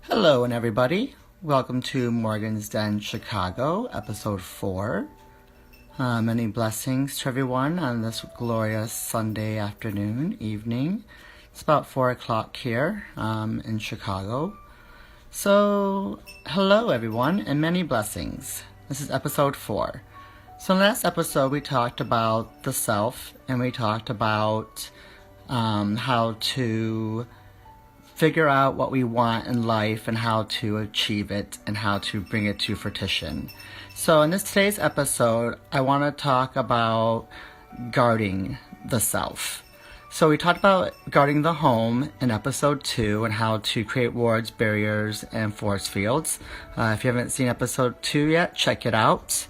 Hello and everybody. Welcome to Morgan's Den Chicago, episode 4. Many blessings to everyone on this glorious Sunday evening. It's about 4 o'clock here in Chicago. So, hello everyone and many blessings. This is episode 4. So in the last episode we talked about the self and we talked about how to figure out what we want in life and how to achieve it and how to bring it to fruition. So in today's episode, I want to talk about guarding the self. So we talked about guarding the home in episode 2 and how to create wards, barriers, and force fields. If you haven't seen episode 2 yet, check it out.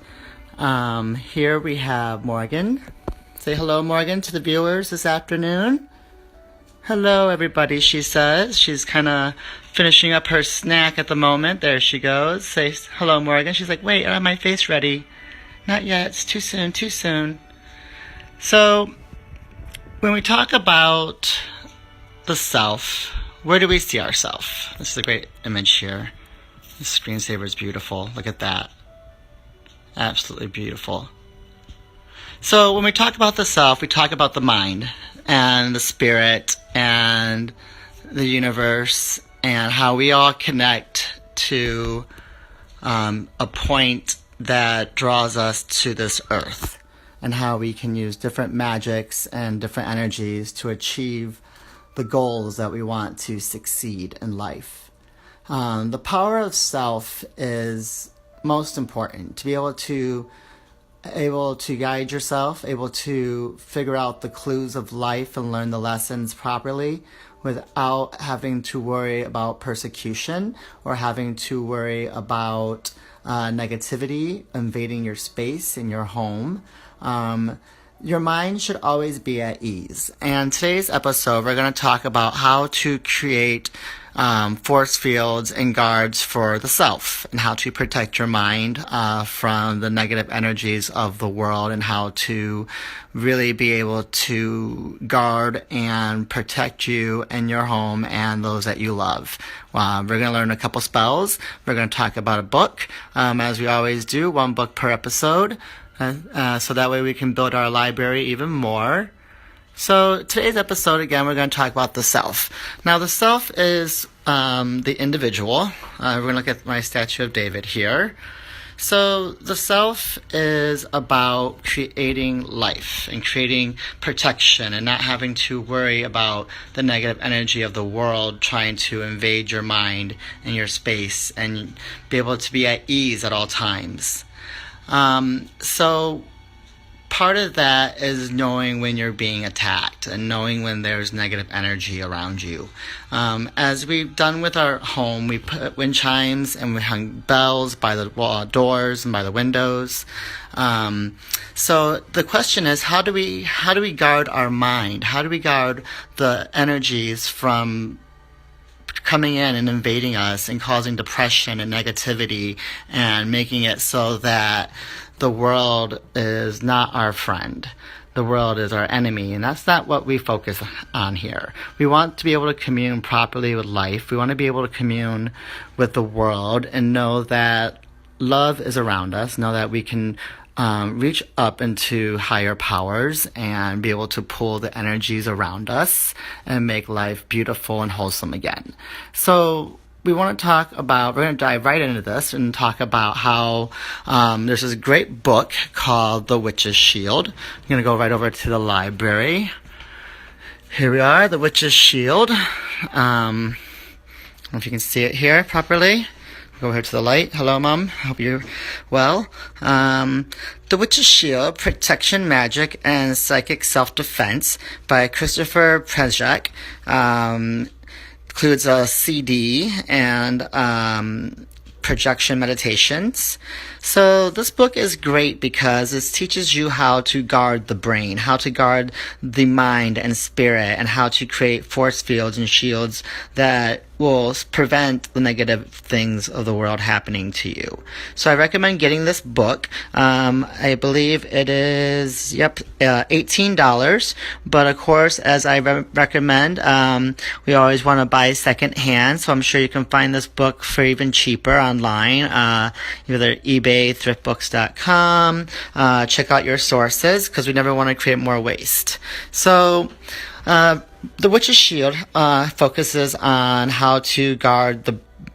Here we have Morgan. Say hello, Morgan, to the viewers this afternoon. Hello, everybody, she says. She's kind of finishing up her snack at the moment. There she goes. Say hello, Morgan. She's like, wait, I have my face ready. Not yet. It's too soon. So, when we talk about the self, where do we see ourselves? This is a great image here. The screensaver is beautiful. Look at that. Absolutely beautiful. So, when we talk about the self, we talk about the mind and the spirit and the universe and how we all connect to a point that draws us to this earth and how we can use different magics and different energies to achieve the goals that we want to succeed in life. The power of self is most important, to be able to guide yourself, able to figure out the clues of life and learn the lessons properly without having to worry about persecution or having to worry about negativity invading your space in your home. Your mind should always be at ease. And today's episode, we're going to talk about how to create force fields and guards for the self and how to protect your mind from the negative energies of the world and how to really be able to guard and protect you and your home and those that you love. We're going to learn a couple spells. We're going to talk about a book, as we always do, one book per episode, so that way we can build our library even more. So today's episode, again, we're going to talk about the self. Now, the self is the individual. We're going to look at my statue of David here. So the self is about creating life and creating protection and not having to worry about the negative energy of the world trying to invade your mind and your space and be able to be at ease at all times. So part of that is knowing when you're being attacked and knowing when there's negative energy around you. As we've done with our home, we put wind chimes and we hung bells by the doors and by the windows. So the question is, how do we guard our mind? How do we guard the energies from coming in and invading us and causing depression and negativity and making it so that the world is not our friend. The world is our enemy, and that's not what we focus on here. We want to be able to commune properly with life. We want to be able to commune with the world and know that love is around us, know that we can reach up into higher powers and be able to pull the energies around us and make life beautiful and wholesome again. So we're going to dive right into this and talk about how there's this great book called The Witch's Shield. I'm going to go right over to the library. Here we are, The Witch's Shield. I don't know if you can see it here properly. Go here to the light. Hello, Mom. Hope you're well. The Witch's Shield, Protection, Magic, and Psychic Self-Defense by Christopher Penczak. Includes a CD and projection meditations. So this book is great because it teaches you how to guard the brain, how to guard the mind and spirit, and how to create force fields and shields that will prevent the negative things of the world happening to you. So I recommend getting this book. I believe it is, $18. But of course, as I recommend, we always want to buy secondhand. So I'm sure you can find this book for even cheaper online, either eBay, thriftbooks.com. Check out your sources, because we never want to create more waste. So, the Witch's Shield focuses on how to guard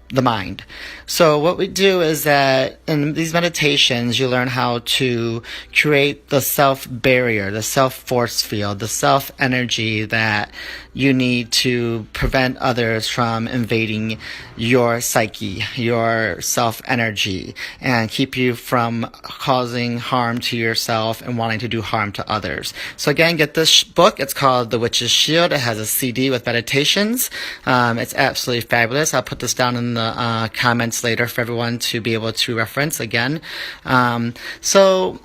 the mind. So what we do is that in these meditations, you learn how to create the self-barrier, the self-force field, the self-energy that you need to prevent others from invading your psyche, your self-energy, and keep you from causing harm to yourself and wanting to do harm to others. So again, get this book. It's called The Witch's Shield. It has a CD with meditations. It's absolutely fabulous. I'll put this down in the comments later for everyone to be able to reference again. So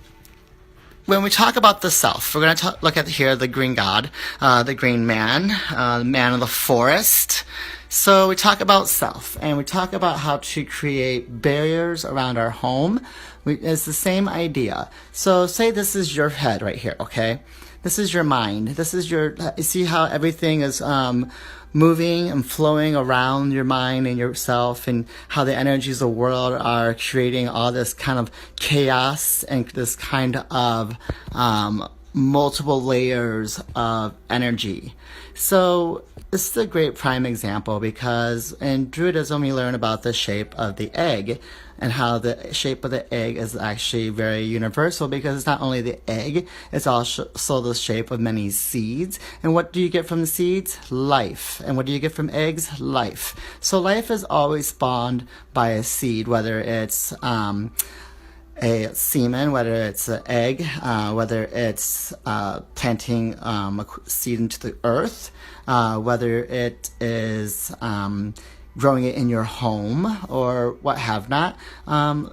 when we talk about the self, we're going to look at here the green god, the green man, the man of the forest. So we talk about self, and we talk about how to create barriers around our home. It's the same idea. So say this is your head right here, okay? This is your mind. This is you see how everything is moving and flowing around your mind and yourself, and how the energies of the world are creating all this kind of chaos and this kind of multiple layers of energy. So this is a great prime example, because in Druidism we learn about the shape of the egg, and how the shape of the egg is actually very universal, because it's not only the egg, it's also the shape of many seeds. And what do you get from the seeds? Life. And what do you get from eggs? Life. So life is always spawned by a seed, whether it's a semen, whether it's an egg, whether it's planting a seed into the earth, whether it is growing it in your home or what have not.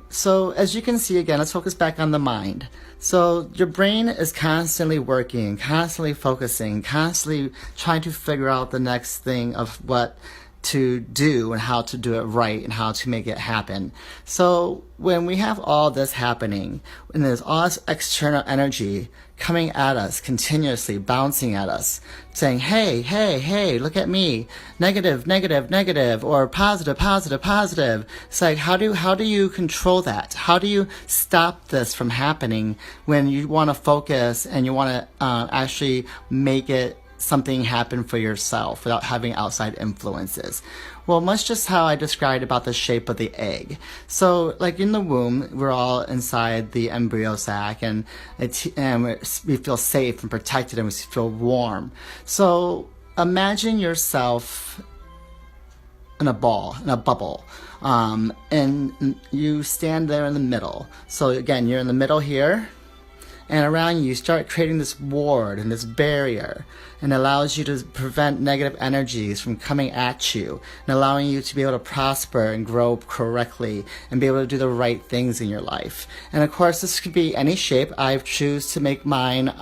So as you can see, again, let's focus back on the mind. So your brain is constantly working, constantly focusing, constantly trying to figure out the next thing of what to do and how to do it right and how to make it happen. So when we have all this happening, and there's all this external energy coming at us continuously, bouncing at us, saying, hey, hey, hey, look at me, negative, negative, negative, or positive, positive, positive. It's like, how do you control that? How do you stop this from happening when you want to focus and you want to actually make it something happen for yourself without having outside influences? Well, much just how I described about the shape of the egg. So, like in the womb, we're all inside the embryo sac, and we feel safe and protected, and we feel warm. So, imagine yourself in a bubble, and you stand there in the middle. So again, you're in the middle here, and around you start creating this ward and this barrier, and allows you to prevent negative energies from coming at you, and allowing you to be able to prosper and grow correctly and be able to do the right things in your life. And of course, this could be any shape. I choose to make mine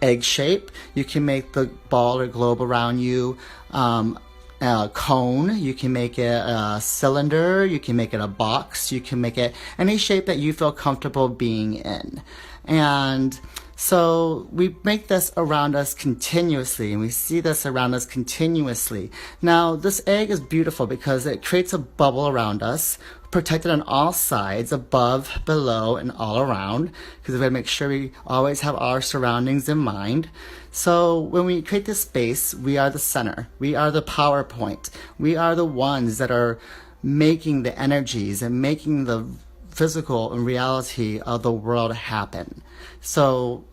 egg shape. You can make the ball or globe around you a cone, you can make it a cylinder, you can make it a box, you can make it any shape that you feel comfortable being in. And so we make this around us continuously, and we see this around us continuously. Now, this egg is beautiful because it creates a bubble around us, protected on all sides, above, below, and all around, because we got to make sure we always have our surroundings in mind. So when we create this space, we are the center. We are the power point. We are the ones that are making the energies and making the physical and reality of the world happen. So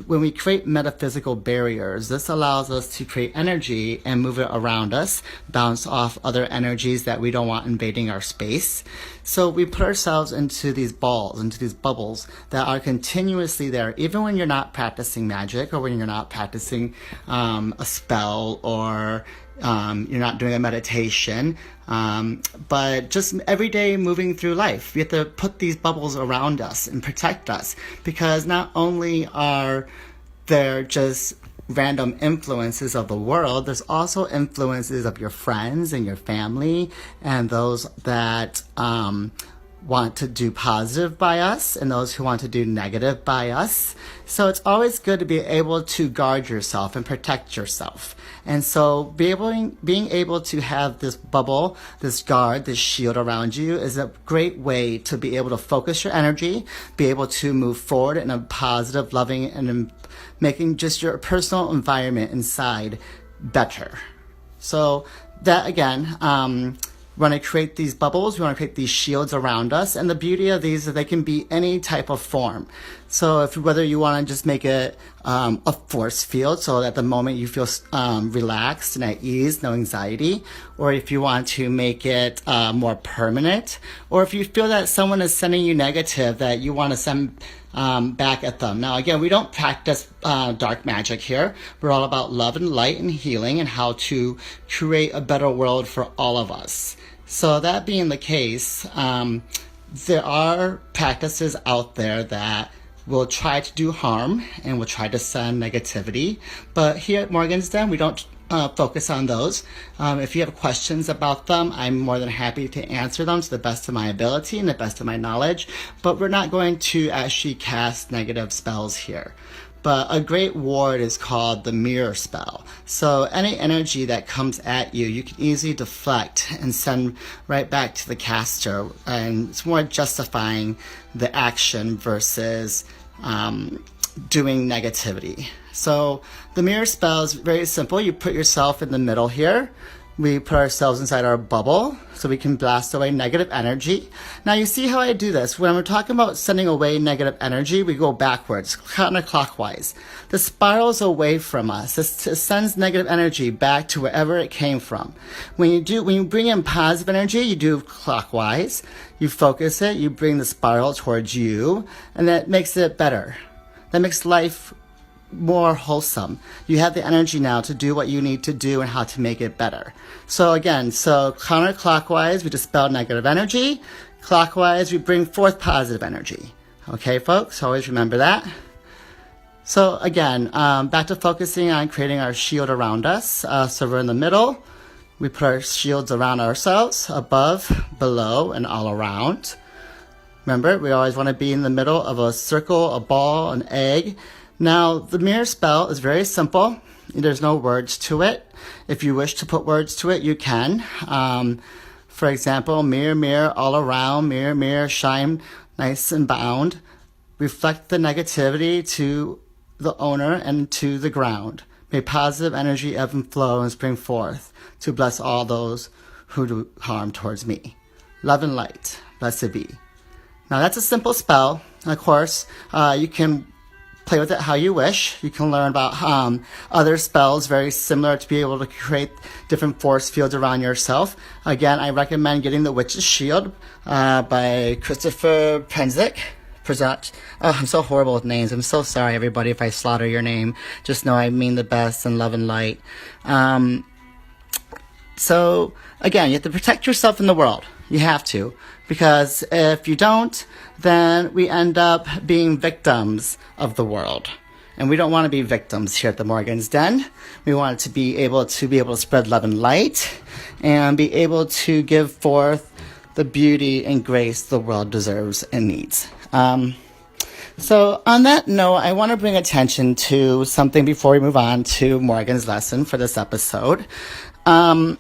when we create metaphysical barriers, this allows us to create energy and move it around us, bounce off other energies that we don't want invading our space. So we put ourselves into these balls, into these bubbles that are continuously there, even when you're not practicing magic, or when you're not practicing a spell, or you're not doing a meditation, but just every day moving through life. We have to put these bubbles around us and protect us, because not only are there just random influences of the world, there's also influences of your friends and your family and those that want to do positive by us and those who want to do negative by us. So it's always good to be able to guard yourself and protect yourself. And so being able to have this bubble, this guard, this shield around you is a great way to be able to focus your energy, be able to move forward in a positive, loving, and making just your personal environment inside better. So that again, we want to create these bubbles. We want to create these shields around us. And the beauty of these is they can be any type of form. So whether you want to just make it a force field, so at the moment you feel relaxed and at ease, no anxiety, or if you want to make it more permanent, or if you feel that someone is sending you negative that you want to send back at them. Now, again, we don't practice dark magic here. We're all about love and light and healing and how to create a better world for all of us. So that being the case, there are practices out there that will try to do harm and will try to send negativity. But here at Morgan's Den, we don't focus on those. If you have questions about them, I'm more than happy to answer them to the best of my ability and the best of my knowledge. But we're not going to actually cast negative spells here. But a great ward is called the mirror spell. So any energy that comes at you, you can easily deflect and send right back to the caster. And it's more justifying the action versus doing negativity. So the mirror spell is very simple. You put yourself in the middle here. We put ourselves inside our bubble so we can blast away negative energy. Now you see how I do this. When we're talking about sending away negative energy, we go backwards, counterclockwise. The spirals away from us. This sends negative energy back to wherever it came from. When you bring in positive energy, you do clockwise. You focus it, you bring the spiral towards you, and that makes it better. That makes life more wholesome. You have the energy now to do what you need to do and how to make it better. So again, counterclockwise, we dispel negative energy. Clockwise, we bring forth positive energy. Okay, folks, always remember that. So again, back to focusing on creating our shield around us. So we're in the middle. We put our shields around ourselves, above, below, and all around. Remember, we always want to be in the middle of a circle, a ball, an egg. Now, the mirror spell is very simple. There's no words to it. If you wish to put words to it, you can. For example, mirror, mirror, all around, mirror, mirror, shine, nice and bound. Reflect the negativity to the owner and to the ground. May positive energy ebb and flow and spring forth to bless all those who do harm towards me. Love and light, blessed be. Now, that's a simple spell. Of course, you can play with it how you wish. You can learn about other spells very similar to be able to create different force fields around yourself. Again, I recommend getting the Witch's Shield by Christopher Penczak. I'm so horrible with names. I'm so sorry, everybody, if I slaughter your name. Just know I mean the best and love and light. So, again, you have to protect yourself in the world. You have to. Because if you don't, then we end up being victims of the world. And we don't want to be victims here at the Morgan's Den. We want to be able to spread love and light and be able to give forth the beauty and grace the world deserves and needs. So on that note, I want to bring attention to something before we move on to Morgan's lesson for this episode. So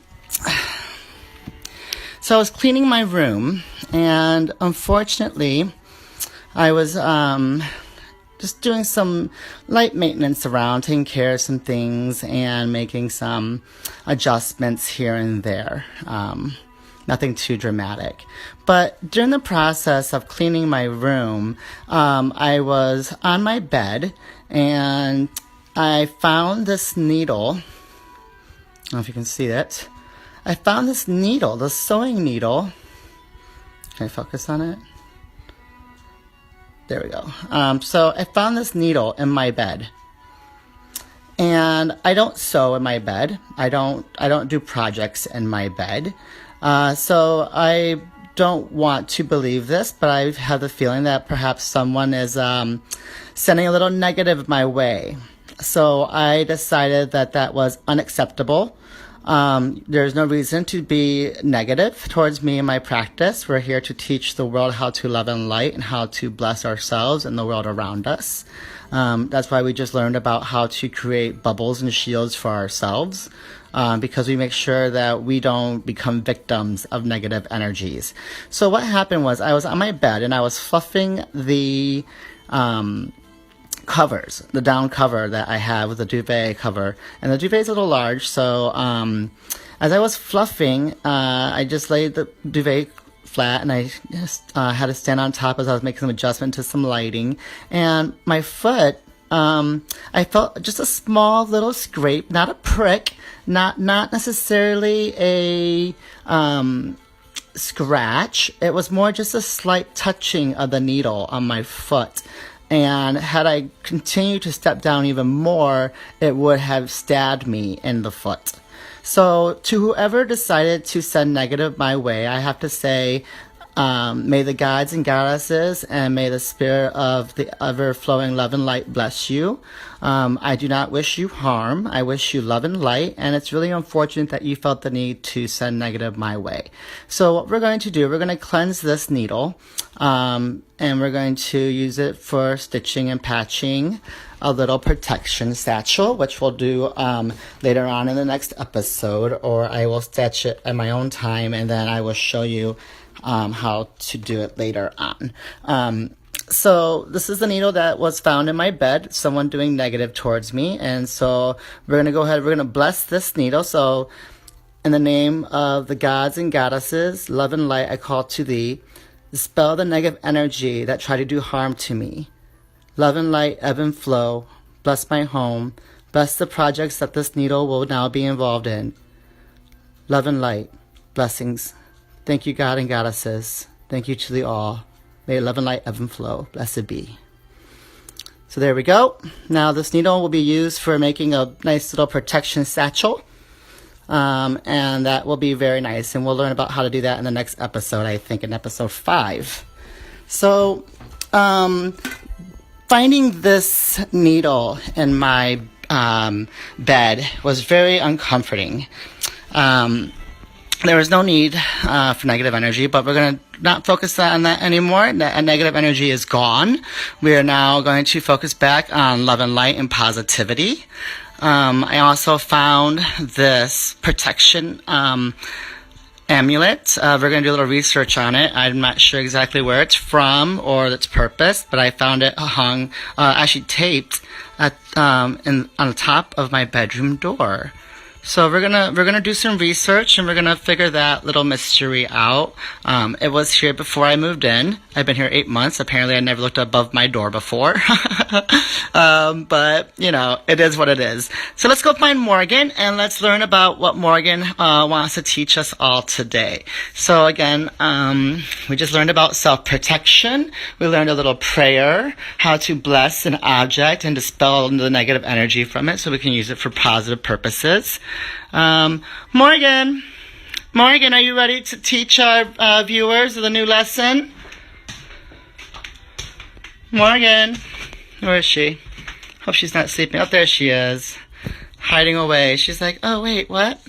I was cleaning my room, and unfortunately, I was just doing some light maintenance around, taking care of some things, and making some adjustments here and there. Nothing too dramatic. But during the process of cleaning my room, I was on my bed, and I found this needle. I don't know if you can see it. I found this needle, the sewing needle. Can I focus on it? There we go. So I found this needle in my bed. And I don't sew in my bed. I don't do projects in my bed. So I don't want to believe this, but I have the feeling that perhaps someone is sending a little negative my way. So I decided that that was unacceptable. There's no reason to be negative towards me and my practice. We're here to teach the world how to love and light and how to bless ourselves and the world around us. That's why we just learned about how to create bubbles and shields for ourselves, because we make sure that we don't become victims of negative energies. So what happened was I was on my bed and I was fluffing the covers, the down cover that I have with the duvet cover, and the duvet is a little large, so as I was fluffing, I just laid the duvet flat and I just had to stand on top as I was making some adjustment to some lighting, and my foot, I felt just a small little scrape, not a prick, not necessarily a scratch. It was more just a slight touching of the needle on my foot. And had I continued to step down even more, it would have stabbed me in the foot. So to whoever decided to send negative my way, I have to say, may the gods and goddesses and may the spirit of the ever-flowing love and light bless you. I do not wish you harm. I wish you love and light, and it's really unfortunate that you felt the need to send negative my way. So what we're going to do, we're going to cleanse this needle, and we're going to use it for stitching and patching a little protection satchel, which we'll do later on in the next episode, or I will stitch it at my own time, and then I will show you how to do it later on. So this is the needle that was found in my bed, someone doing negative towards me, and so we're going to go ahead, we're going to bless this needle. So in the name of the gods and goddesses, love and light, I call to thee, dispel the negative energy that try to do harm to me. Love and light, ebb and flow, bless my home, bless the projects that this needle will now be involved in. Love and light, blessings. Thank you, God and goddesses. Thank you to the all. May love and light ebb and flow. Blessed be. So there we go. Now this needle will be used for making a nice little protection satchel. And that will be very nice. And we'll learn about how to do that in the next episode, I think in episode 5. So, finding this needle in my bed was very uncomforting. There was no need for negative energy, but we're going to not focus on that anymore. That negative energy is gone. We are now going to focus back on love and light and positivity. I also found this protection amulet. We're going to do a little research on it. I'm not sure exactly where it's from or its purpose, but I found it hung, actually taped at, on the top of my bedroom door. So we're gonna do some research and we're gonna figure that little mystery out. It was here before I moved in. I've been here 8 months. Apparently I never looked above my door before. But you know, it is what it is. So let's go find Morgan and let's learn about what Morgan wants to teach us all today. So again, we just learned about self-protection. We learned a little prayer, how to bless an object and dispel the negative energy from it so we can use it for positive purposes. Morgan, are you ready to teach our viewers the new lesson? Morgan, where is she? Hope she's not sleeping. Oh, there she is, hiding away. She's like, oh wait, what?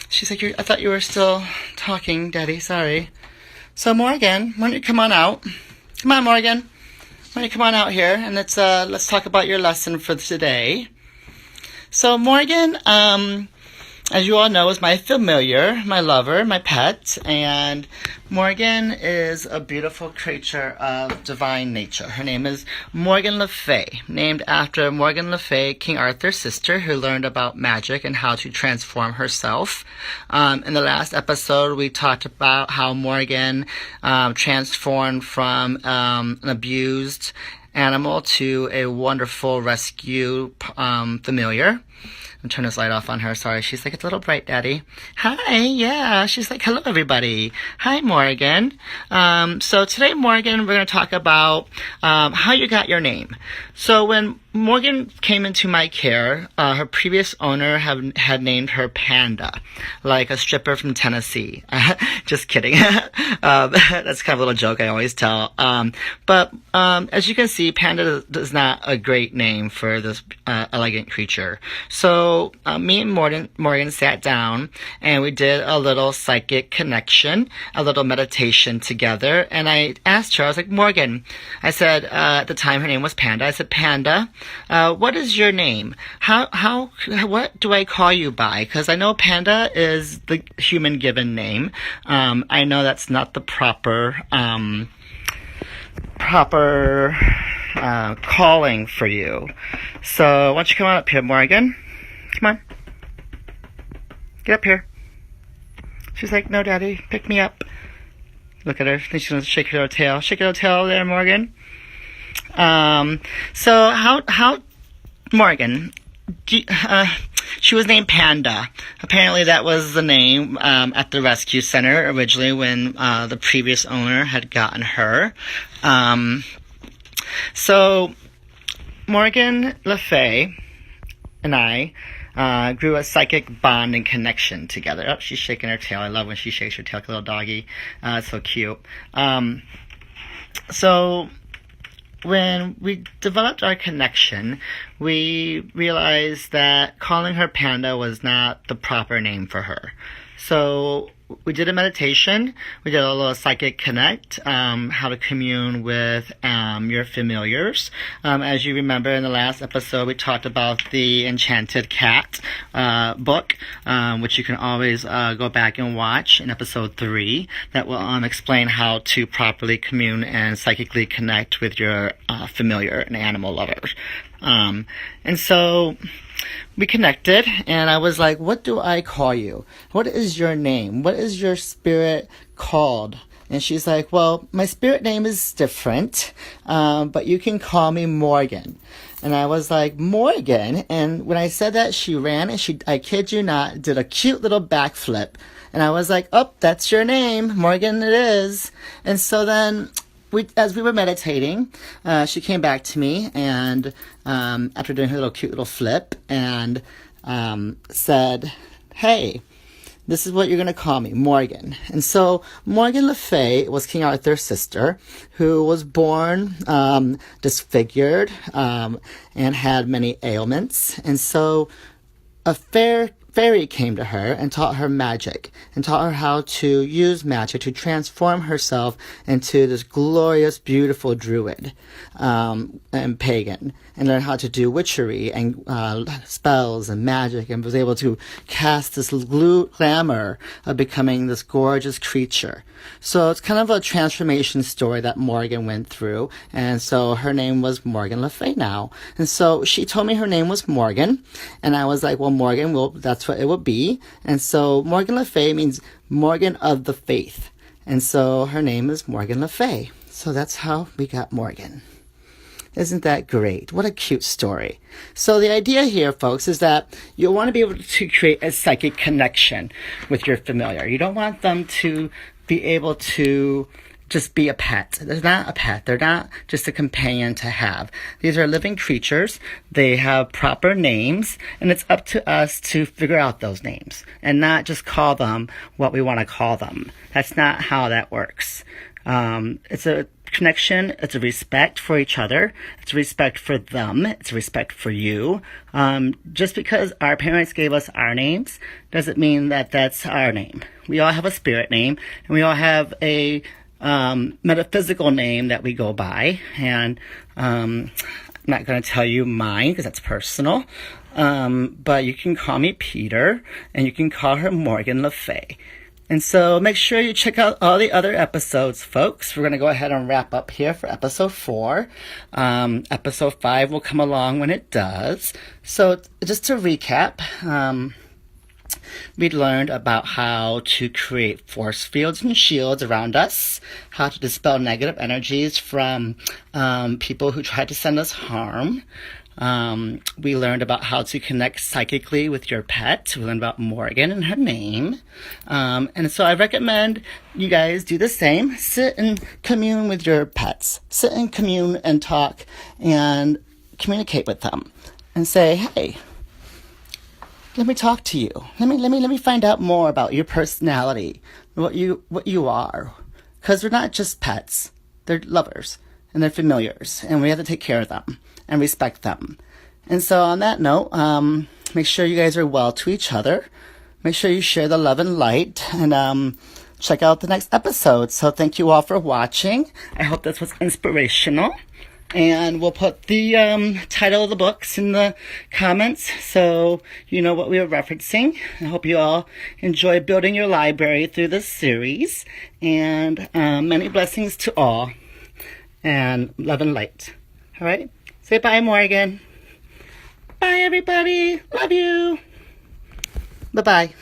She's like, I thought you were still talking, Daddy. Sorry. So Morgan, why don't you come on out? Come on, Morgan. Why don't you come on out here and let's talk about your lesson for today. So Morgan, as you all know, is my familiar, my lover, my pet, and Morgan is a beautiful creature of divine nature. Her name is Morgan Le Fay, named after Morgan Le Fay, King Arthur's sister, who learned about magic and how to transform herself. In the last episode, we talked about how Morgan transformed from an abused animal to a wonderful rescue familiar. I'm turning this light off on her. Sorry. She's like, it's a little bright, Daddy. Hi. Yeah. She's like, hello, everybody. Hi, Morgan. So today, Morgan, we're going to talk about how you got your name. So when Morgan came into my care, her previous owner had named her Panda, like a stripper from Tennessee. Just kidding. That's kind of a little joke I always tell. But as you can see, Panda is not a great name for this elegant creature. So me and Morgan sat down and we did a little psychic connection, a little meditation together. And I asked her, I was like, Morgan, I said, at the time her name was Panda. I said, Panda, what is your name? What do I call you by? Because I know Panda is the human given name. I know that's not the proper calling for you. So why don't you come on up here, Morgan? Come on. Get up here. She's like, no, Daddy, pick me up. Look at her. I think she's going to shake her little tail. Shake her little tail there, Morgan. So how Morgan, she was named Panda. Apparently that was the name at the rescue center originally when the previous owner had gotten her. So Morgan Le Fay and I grew a psychic bond and connection together. Oh, she's shaking her tail. I love when she shakes her tail like a little doggy. It's so cute. So when we developed our connection, we realized that calling her Panda was not the proper name for her. So we did a meditation. We did a little psychic connect, how to commune with your familiars. As you remember in the last episode, we talked about the Enchanted Cat book, which you can always go back and watch in episode 3. That will explain how to properly commune and psychically connect with your familiar and animal lovers. And so we connected, and I was like, what do I call you? What is your name? What is your spirit called? And she's like, well, my spirit name is different, but you can call me Morgan. And I was like, Morgan? And when I said that, she ran, and I kid you not, did a cute little backflip. And I was like, oh, that's your name. Morgan it is. And so then as we were meditating, she came back to me and after doing her cute little flip and said, hey, this is what you're going to call me, Morgan. And so Morgan Le Fay was King Arthur's sister, who was born disfigured and had many ailments. And so a fairy came to her and taught her magic and taught her how to use magic to transform herself into this glorious, beautiful druid and pagan, and learn how to do witchery and spells and magic, and was able to cast this glamour of becoming this gorgeous creature. So it's kind of a transformation story that Morgan went through, and so her name was Morgan Le Fay now. And so she told me her name was Morgan, and I was like, well, Morgan, that's what it would be. And so Morgan Le Fay means Morgan of the Faith, and so her name is Morgan Le Fay. So that's how we got Morgan. Isn't that great? What a cute story. So the idea here, folks, is that you want to be able to create a psychic connection with your familiar. You don't want them to be able to just be a pet. They're not a pet. They're not just a companion to have. These are living creatures. They have proper names, and it's up to us to figure out those names and not just call them what we want to call them. That's not how that works. It's a connection. It's a respect for each other. It's a respect for them. It's a respect for you. Just because our parents gave us our names doesn't mean that that's our name. We all have a spirit name, and we all have a metaphysical name that we go by. And I'm not going to tell you mine because that's personal. But you can call me Peter, and you can call her Morgan Le Fay. And so make sure you check out all the other episodes, folks. We're going to go ahead and wrap up here for episode 4. Episode 5 will come along when it does. So just to recap, we learned about how to create force fields and shields around us, how to dispel negative energies from people who try to send us harm. We learned about how to connect psychically with your pet. We learned about Morgan and her name. And so I recommend you guys do the same. Sit and commune with your pets. Sit and commune and talk and communicate with them. And say, hey, let me talk to you. Let me find out more about your personality, what you are. Because they're not just pets. They're lovers and they're familiars, and we have to take care of them and respect them. And so on that note, make sure you guys are well to each other. Make sure you share the love and light, and check out the next episode. So thank you all for watching. I hope this was inspirational. And we'll put the title of the books in the comments so you know what we were referencing. I hope you all enjoy building your library through this series. And many blessings to all. And love and light. All right? Say bye, Morgan. Bye, everybody. Love you. Bye-bye.